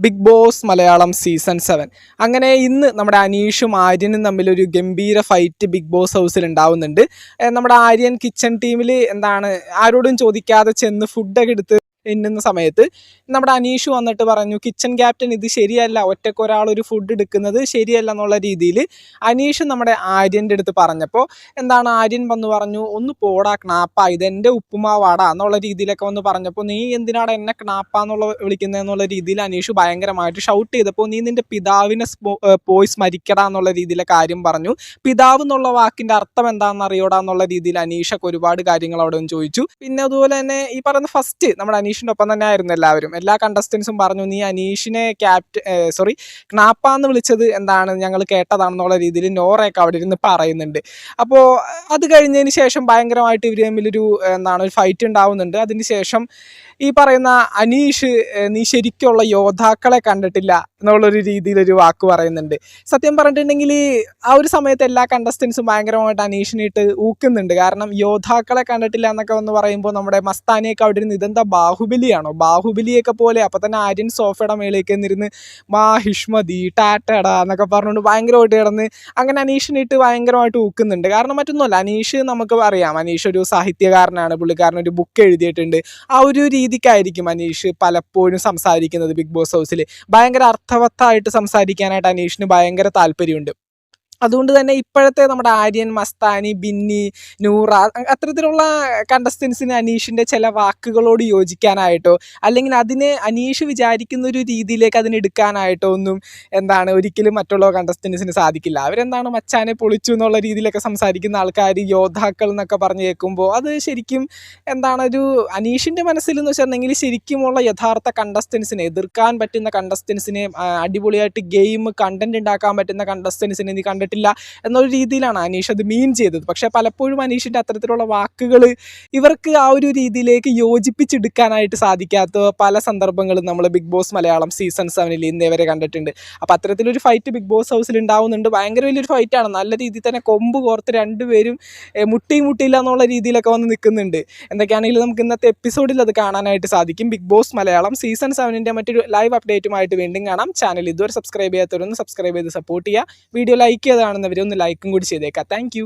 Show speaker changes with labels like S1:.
S1: Big boss Malayalam season 7 അങ്ങനെ ഇന്ന് നമ്മുടെ അനീഷും ആര്യനും തമ്മിലൊരു ഗംഭീര ഫൈറ്റ് ബിഗ് ബോസ് ഹൗസിൽ ഉണ്ടാവുന്നുണ്ട്. നമ്മുടെ ആര്യൻ കിച്ചൺ ടീമിൽ ആരോടും ചോദിക്കാതെ ചെന്ന് ഫുഡൊക്കെ എടുത്ത് എന്നുന്ന സമയത്ത് നമ്മുടെ അനീഷ് വന്നിട്ട് പറഞ്ഞു, കിച്ചൺ ക്യാപ്റ്റൻ ഇത് ശരിയല്ല, ഒറ്റയ്ക്ക് ഒരാളൊരു ഫുഡ് എടുക്കുന്നത് ശരിയല്ല എന്നുള്ള രീതിയിൽ അനീഷ് നമ്മുടെ ആര്യൻ്റെ അടുത്ത് പറഞ്ഞപ്പോൾ ആര്യൻ വന്ന് പറഞ്ഞു, ഒന്ന് പോടാ ക്നാപ്പ, ഇതെൻ്റെ ഉപ്പുമാവാടാ എന്നുള്ള രീതിയിലൊക്കെ വന്ന് പറഞ്ഞപ്പോൾ നീ എന്തിനാണ് എന്നെ ക്നാപ്പ എന്നുള്ള വിളിക്കുന്നതെന്നുള്ള രീതിയിൽ അനീഷ് ഭയങ്കരമായിട്ട് ഷൗട്ട് ചെയ്തപ്പോൾ നീ നിൻ്റെ പിതാവിനെ പോയി സ്മരിക്കടാ എന്നുള്ള രീതിയിലെ കാര്യം പറഞ്ഞു. പിതാവ് എന്നുള്ള വാക്കിൻ്റെ അർത്ഥം എന്താണെന്ന് അറിയോടാ എന്നുള്ള രീതിയിൽ അനീഷൊക്കെ ഒരുപാട് കാര്യങ്ങൾ അവിടെ ചോദിച്ചു. പിന്നെ അതുപോലെ തന്നെ ഈ പറയുന്ന ഫസ്റ്റ് നമ്മുടെ അനീഷിൻ്റെ ഒപ്പം തന്നെ ആയിരുന്നു എല്ലാവരും, എല്ലാ കണ്ടസ്റ്റൻസും പറഞ്ഞു നീ അനീഷിനെ ക്നാപ്പ എന്ന് വിളിച്ചത് ഞങ്ങൾ കേട്ടതാണെന്നുള്ള രീതിയിൽ നോറയൊക്കെ അവിടെ ഇരുന്ന് പറയുന്നുണ്ട്. അപ്പോൾ അത് കഴിഞ്ഞതിന് ശേഷം ഭയങ്കരമായിട്ട് ഇവർ തമ്മിലൊരു ഒരു ഫൈറ്റ് ഉണ്ടാവുന്നുണ്ട്. അതിന് ശേഷം ഈ പറയുന്ന അനീഷ് നീ ശരിക്കുള്ള യോദ്ധാക്കളെ കണ്ടിട്ടില്ല എന്നുള്ളൊരു രീതിയിലൊരു വാക്ക് പറയുന്നുണ്ട്. സത്യം പറഞ്ഞിട്ടുണ്ടെങ്കിൽ ആ ഒരു സമയത്ത് എല്ലാ കണ്ടസ്റ്റൻസും ഭയങ്കരമായിട്ട് അനീഷിനിട്ട് ഊക്കുന്നുണ്ട്. കാരണം യോദ്ധാക്കളെ കണ്ടിട്ടില്ല എന്നൊക്കെ വന്ന് പറയുമ്പോൾ നമ്മുടെ മസ്താനിയൊക്കെ അവിടെ ഇരുന്ന് ഇതെന്താ ബാഹുബലിയാണോ, ബാഹുബലിയൊക്കെ പോലെ. അപ്പോൾ തന്നെ ആര്യൻ സോഫയുടെ മേലേക്ക് നിന്നിരുന്ന് മാ ഹിഷ്മതി ടാറ്റടാ എന്നൊക്കെ പറഞ്ഞുകൊണ്ട് ഭയങ്കരമായിട്ട് കിടന്ന് അങ്ങനെ അനീഷിനിട്ട് ഭയങ്കരമായിട്ട് ഊക്കുന്നുണ്ട്. കാരണം മറ്റൊന്നുമല്ല, അനീഷ് നമുക്ക് അറിയാം, അനീഷ് ഒരു സാഹിത്യകാരനാണ്, പുള്ളിക്കാരൻ ഒരു ബുക്ക് എഴുതിയിട്ടുണ്ട്. ആ ഒരു രീതിക്കായിരിക്കും അനീഷ് പലപ്പോഴും സംസാരിക്കുന്നത് ബിഗ് ബോസ് ഹൗസിൽ. ഭയങ്കര അർത്ഥവത്തായിട്ട് സംസാരിക്കാനായിട്ട് അനീഷിന് ഭയങ്കര താല്പര്യമുണ്ട്. അതുകൊണ്ട് തന്നെ ഇപ്പോഴത്തെ നമ്മുടെ ആര്യൻ, മസ്താനി, ബിന്നി, നൂറ അത്തരത്തിലുള്ള കണ്ടസ്റ്റൻസിന് അനീഷിൻ്റെ ചില വാക്കുകളോട് യോജിക്കാനായിട്ടോ അല്ലെങ്കിൽ അതിനെ അനീഷ് വിചാരിക്കുന്ന ഒരു രീതിയിലേക്ക് അതിനെടുക്കാനായിട്ടോ ഒന്നും ഒരിക്കലും മറ്റുള്ള കണ്ടസ്റ്റൻസിന് സാധിക്കില്ല. മച്ചാനെ പൊളിച്ചു എന്നുള്ള രീതിയിലൊക്കെ സംസാരിക്കുന്ന ആൾക്കാർ യോദ്ധാക്കൾ എന്നൊക്കെ പറഞ്ഞ് കേൾക്കുമ്പോൾ അത് ശരിക്കും ഒരു അനീഷിൻ്റെ മനസ്സിൽ എന്ന് വെച്ചിട്ടുണ്ടെങ്കിൽ ശരിക്കുമുള്ള യഥാർത്ഥ കണ്ടസ്റ്റൻസിനെ എതിർക്കാൻ പറ്റുന്ന കണ്ടസ്റ്റൻസിനെ, അടിപൊളിയായിട്ട് ഗെയിം കണ്ടന്റ് ഉണ്ടാക്കാൻ പറ്റുന്ന കണ്ടസ്റ്റൻസിനെ നീ കണ്ടിട്ട് എന്നൊരു രീതിയിലാണ് അനീഷ് അത് മീൻ ചെയ്തത്. പക്ഷെ പലപ്പോഴും അനീഷിൻ്റെ അത്തരത്തിലുള്ള വാക്കുകൾ ഇവർക്ക് ആ ഒരു രീതിയിലേക്ക് യോജിപ്പിച്ചെടുക്കാനായിട്ട് സാധിക്കാത്ത പല സന്ദർഭങ്ങളും നമ്മൾ ബിഗ് ബോസ് മലയാളം സീസൺ 7 ഇന്നേ വരെ കണ്ടിട്ടുണ്ട്. അപ്പോൾ അത്തരത്തിലൊരു ഫൈറ്റ് ബിഗ് ബോസ് ഹൗസിൽ ഉണ്ടാവുന്നുണ്ട്. ഭയങ്കര വലിയൊരു ഫൈറ്റാണ്. നല്ല രീതിയിൽ തന്നെ കൊമ്പ് കോർത്ത് രണ്ടുപേരും മുട്ടിയില്ല എന്നുള്ള രീതിയിലൊക്കെ വന്ന് നിൽക്കുന്നുണ്ട്. എന്തൊക്കെയാണെങ്കിലും നമുക്ക് ഇന്നത്തെ എപ്പിസോഡിൽ അത് കാണാനായിട്ട് സാധിക്കും. ബിഗ് ബോസ് മലയാളം സീസൺ 7 മറ്റൊരു ലൈവ് അപ്ഡേറ്റുമായിട്ട് വീണ്ടും കാണാം. ചാനൽ ഇതുവരെ സബ്സ്ക്രൈബ് ചെയ്യാത്തവരൊന്ന് സബ്സ്ക്രൈബ് ചെയ്ത് സപ്പോർട്ട് ചെയ്യുക. വീഡിയോ ലൈക്ക് ചെയ്ത് കാണുന്നവരെ ഒന്ന് ലൈക്കും കൂടി ചെയ്തേക്കാം. താങ്ക്